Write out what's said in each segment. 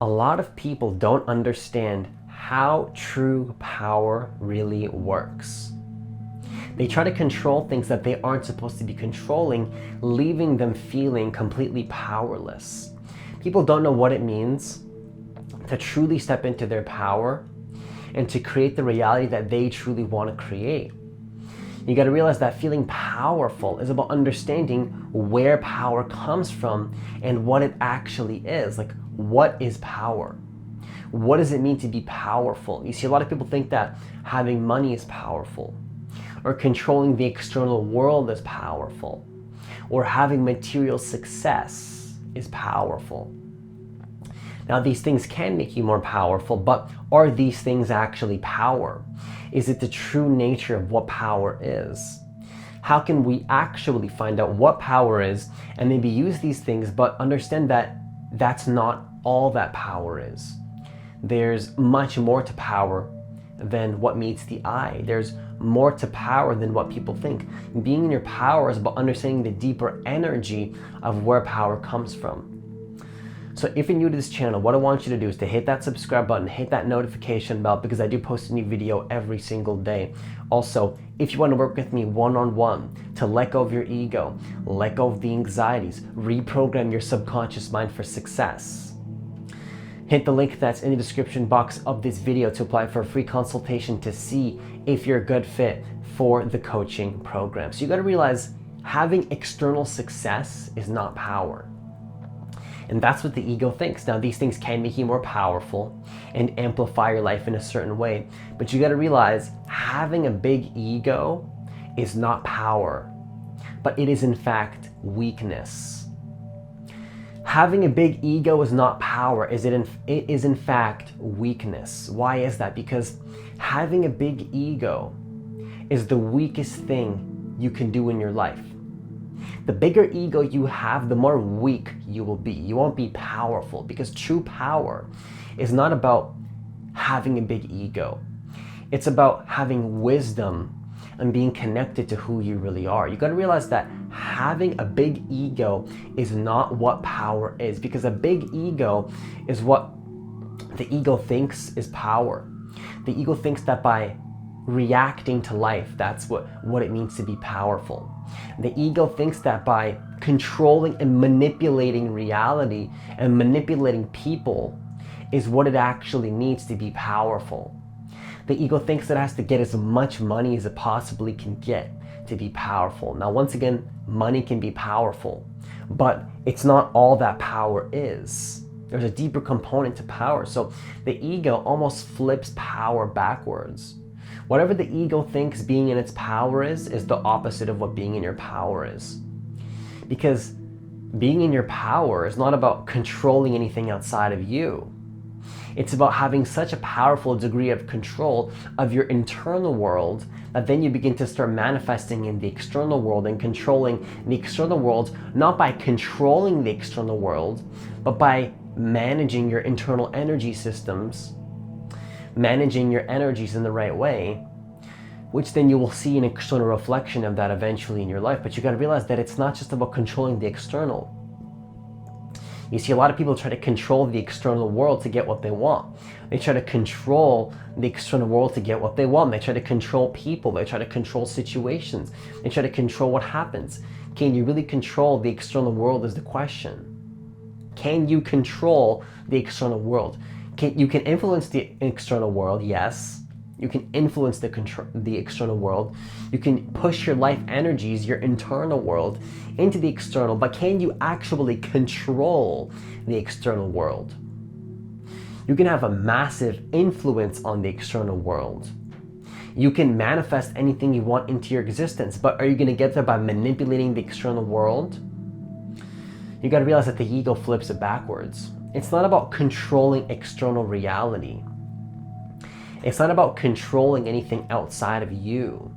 A lot of people don't understand how true power really works. They try to control things that they aren't supposed to be controlling, leaving them feeling completely powerless. People don't know what it means to truly step into their power and to create the reality that they truly want to create. You got to realize that feeling powerful is about understanding where power comes from and what it actually is. Like, what is power? What does it mean to be powerful? You see, a lot of people think that having money is powerful, or controlling the external world is powerful, or having material success is powerful. Now, these things can make you more powerful, but are these things actually power? Is it the true nature of what power is? How can we actually find out what power is and maybe use these things, but understand that that's not all that power is? There's much more to power than what meets the eye. There's more to power than what people think. Being in your power is about understanding the deeper energy of where power comes from. So if you're new to this channel, what I want you to do is to hit that subscribe button, hit that notification bell, because I do post a new video every single day. Also, if you want to work with me one-on-one to let go of your ego, let go of the anxieties, reprogram your subconscious mind for success, hit the link that's in the description box of this video to apply for a free consultation to see if you're a good fit for the coaching program. So you got to realize having external success is not power. And that's what the ego thinks. Now, these things can make you more powerful and amplify your life in a certain way. But you got to realize having a big ego is not power, but it is in fact weakness. Having a big ego is not power. It is in fact weakness. Why is that? Because having a big ego is the weakest thing you can do in your life. The bigger ego you have, the more weak you will be. You won't be powerful, because true power is not about having a big ego. It's about having wisdom and being connected to who you really are. You got to realize that having a big ego is not what power is, because a big ego is what the ego thinks is power. The ego thinks that by reacting to life, that's what it means to be powerful. The ego thinks that by controlling and manipulating reality and manipulating people is what it actually needs to be powerful. The ego thinks it has to get as much money as it possibly can get to be powerful. Now, once again, money can be powerful, but it's not all that power is. There's a deeper component to power. So the ego almost flips power backwards. Whatever the ego thinks being in its power is the opposite of what being in your power is. Because being in your power is not about controlling anything outside of you. It's about having such a powerful degree of control of your internal world that then you begin to start manifesting in the external world and controlling the external world, not by controlling the external world, but by managing your internal energy systems, managing your energies in the right way, which then you will see an external reflection of that eventually in your life. But you got to realize that it's not just about controlling the external. You see, a lot of people try to control the external world to get what they want. They try to control the external world to get what they want. They try to control people. They try to control situations. They try to control what happens. Can you really control the external world is the question. Can you control the external world? You can influence the external world, yes. You can influence the external world. You can push your life energies, your internal world, into the external, but can you actually control the external world? You can have a massive influence on the external world. You can manifest anything you want into your existence, but are you going to get there by manipulating the external world? You got to realize that the ego flips it backwards. It's not about controlling external reality. It's not about controlling anything outside of you.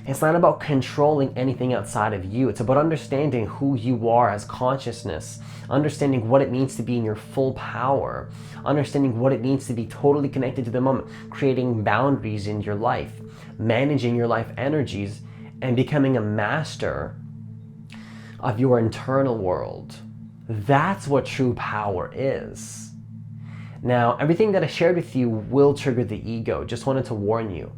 It's not about controlling anything outside of you. It's about understanding who you are as consciousness, understanding what it means to be in your full power, understanding what it means to be totally connected to the moment, creating boundaries in your life, managing your life energies, and becoming a master of your internal world. That's what true power is. Now, everything that I shared with you will trigger the ego. Just wanted to warn you.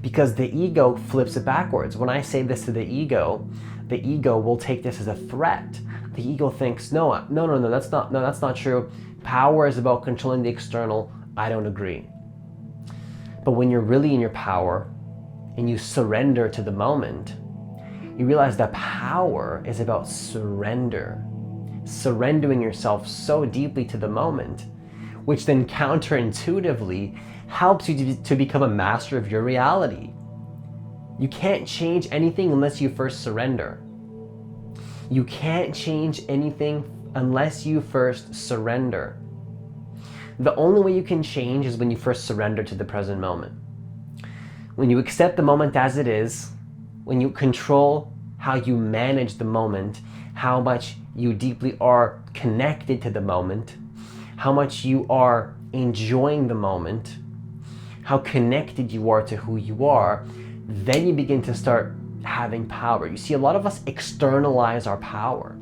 Because the ego flips it backwards. When I say this to the ego will take this as a threat. The ego thinks, no, that's not true. Power is about controlling the external. I don't agree. But when you're really in your power and you surrender to the moment, you realize that power is about surrender. Surrendering yourself so deeply to the moment, which then counterintuitively helps you to become a master of your reality. You can't change anything unless you first surrender. You can't change anything unless you first surrender. The only way you can change is when you first surrender to the present moment. When you accept the moment as it is, when you control how you manage the moment, how much you deeply are connected to the moment, how much you are enjoying the moment, how connected you are to who you are, then you begin to start having power. You see, a lot of us externalize our power.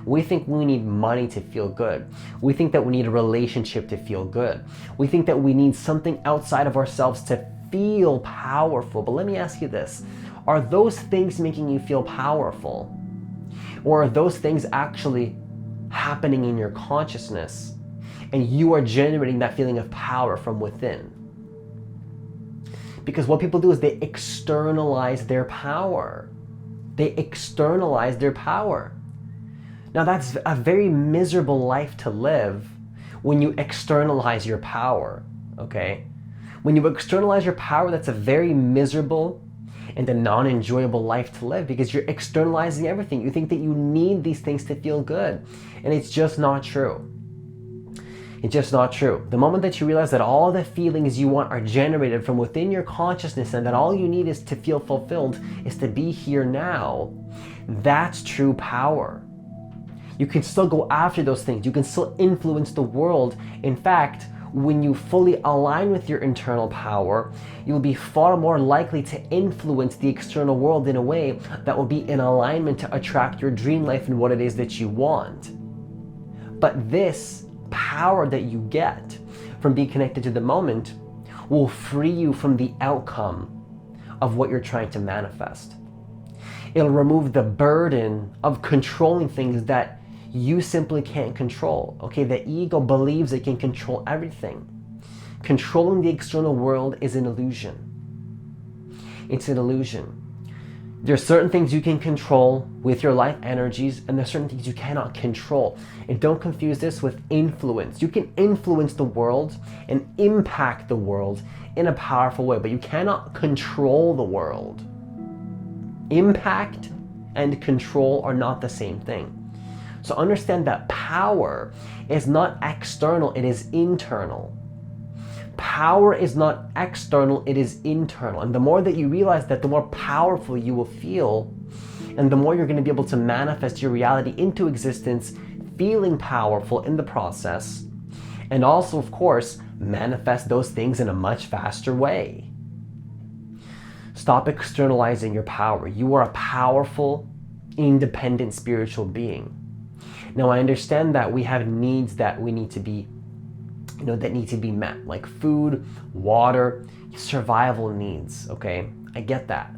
We think we need money to feel good. We think that we need a relationship to feel good. We think that we need something outside of ourselves to feel powerful. But let me ask you this. Are those things making you feel powerful? Or are those things actually happening in your consciousness and you are generating that feeling of power from within? Because what people do is they externalize their power. They externalize their power. Now that's a very miserable life to live when you externalize your power, okay? When you externalize your power, that's a very miserable and a non-enjoyable life to live because you're externalizing everything. You think that you need these things to feel good, and it's just not true. It's just not true. The moment that you realize that all the feelings you want are generated from within your consciousness and that all you need is to feel fulfilled, is to be here now, that's true power. You can still go after those things. You can still influence the world. In fact, when you fully align with your internal power, you'll be far more likely to influence the external world in a way that will be in alignment to attract your dream life and what it is that you want. But this power that you get from being connected to the moment will free you from the outcome of what you're trying to manifest. It'll remove the burden of controlling things that you simply can't control. Okay, the ego believes it can control everything. Controlling the external world is an illusion. It's an illusion. There's certain things you can control with your life energies, and there's certain things you cannot control. And don't confuse this with influence. You can influence the world and impact the world in a powerful way, but you cannot control the world. Impact and control are not the same thing. So understand that power is not external, it is internal. Power is not external, it is internal. And the more that you realize that, the more powerful you will feel, and the more you're going to be able to manifest your reality into existence, feeling powerful in the process, and also, of course, manifest those things in a much faster way. Stop externalizing your power. You are a powerful, independent spiritual being. Now, I understand that we have needs that we need to be, that need to be met, like food, water, survival needs, okay? I get that.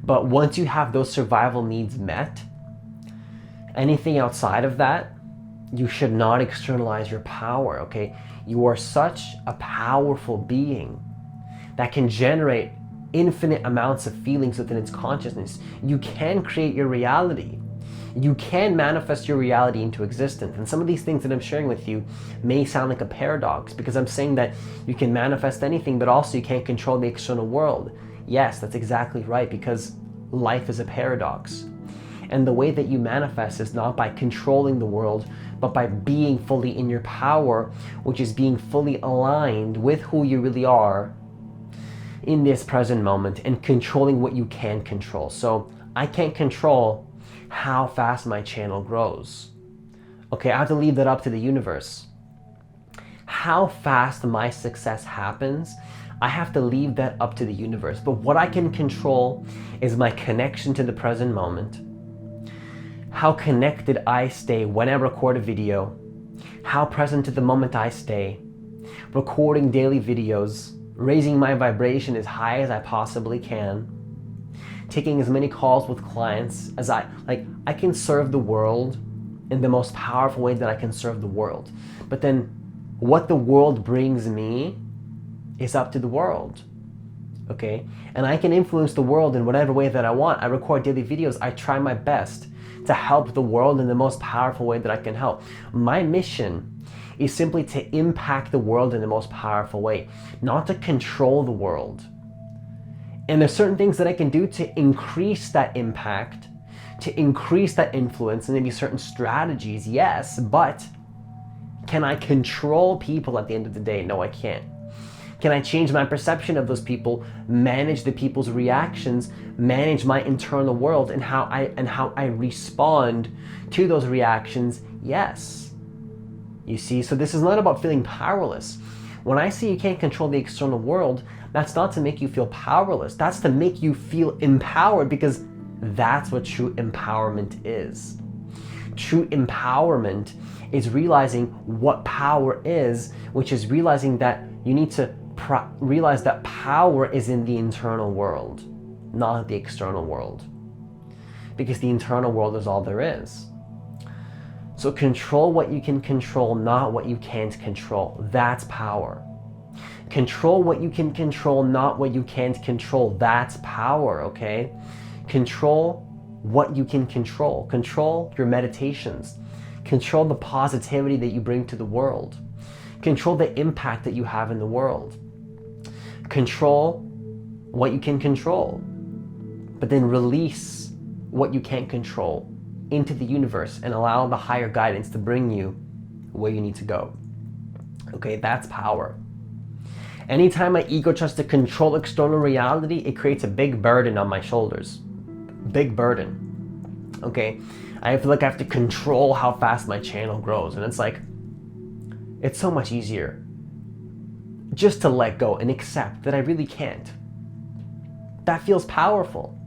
But once you have those survival needs met, anything outside of that, you should not externalize your power, okay? You are such a powerful being that can generate infinite amounts of feelings within its consciousness. You can create your reality. You can manifest your reality into existence. And some of these things that I'm sharing with you may sound like a paradox, because I'm saying that you can manifest anything, but also you can't control the external world. Yes, that's exactly right, because life is a paradox. And the way that you manifest is not by controlling the world, but by being fully in your power, which is being fully aligned with who you really are in this present moment and controlling what you can control. So I can't control how fast my channel grows. Okay, I have to leave that up to the universe. How fast my success happens, I have to leave that up to the universe. But what I can control is my connection to the present moment, how connected I stay when I record a video, how present to the moment I stay, recording daily videos, raising my vibration as high as I possibly can, taking as many calls with clients as I can serve the world in the most powerful way that I can serve the world. But then what the world brings me is up to the world. Okay? And I can influence the world in whatever way that I want. I record daily videos. I try my best to help the world in the most powerful way that I can help. My mission is simply to impact the world in the most powerful way, not to control the world. And there's certain things that I can do to increase that impact, to increase that influence, and maybe certain strategies, yes, but can I control people at the end of the day? No, I can't. Can I change my perception of those people, manage the people's reactions, manage my internal world and how I respond to those reactions? Yes. You see, so this is not about feeling powerless. When I say you can't control the external world, that's not to make you feel powerless. That's to make you feel empowered, because that's what true empowerment is. True empowerment is realizing what power is, which is realizing that you need to realize that power is in the internal world, not the external world. Because the internal world is all there is. So control what you can control, not what you can't control. That's power. Control what you can control, not what you can't control. That's power, okay? Control what you can control. Control your meditations. Control the positivity that you bring to the world. Control the impact that you have in the world. Control what you can control, but then release what you can't control into the universe and allow the higher guidance to bring you where you need to go. Okay, that's power. Anytime my ego tries to control external reality, it creates a big burden on my shoulders. Big burden. Okay, I feel like I have to control how fast my channel grows, and it's like, it's so much easier just to let go and accept that I really can't. That feels powerful.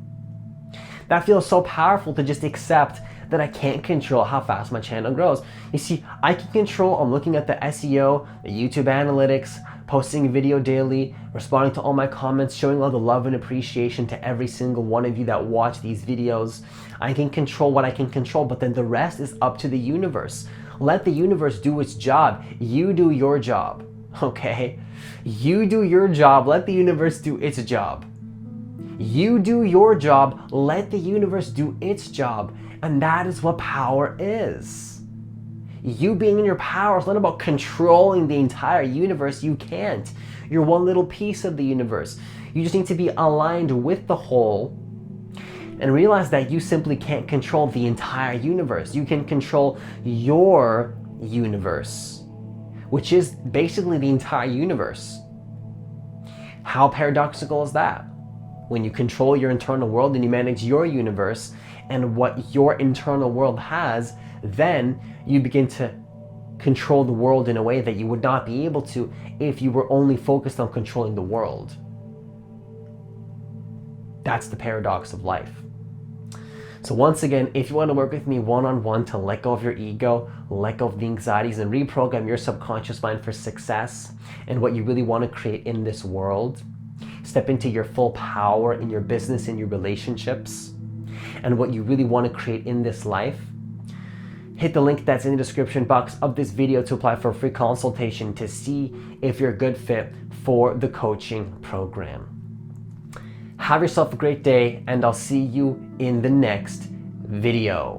That feels so powerful, to just accept that I can't control how fast my channel grows. You see, I can control, I'm looking at the SEO, the YouTube analytics, posting a video daily, responding to all my comments, showing all the love and appreciation to every single one of you that watch these videos. I can control what I can control, but then the rest is up to the universe. Let the universe do its job. You do your job, okay? You do your job, let the universe do its job. You do your job, let the universe do its job. And that is what power is. You being in your power is not about controlling the entire universe. You can't. You're one little piece of the universe. You just need to be aligned with the whole and realize that you simply can't control the entire universe. You can control your universe, which is basically the entire universe. How paradoxical is that? When you control your internal world and you manage your universe and what your internal world has, then you begin to control the world in a way that you would not be able to if you were only focused on controlling the world. That's the paradox of life. So once again, if you want to work with me one-on-one to let go of your ego, let go of the anxieties, and reprogram your subconscious mind for success and what you really want to create in this world, step into your full power in your business, in your relationships, and what you really want to create in this life, hit the link that's in the description box of this video to apply for a free consultation to see if you're a good fit for the coaching program. Have yourself a great day, and I'll see you in the next video.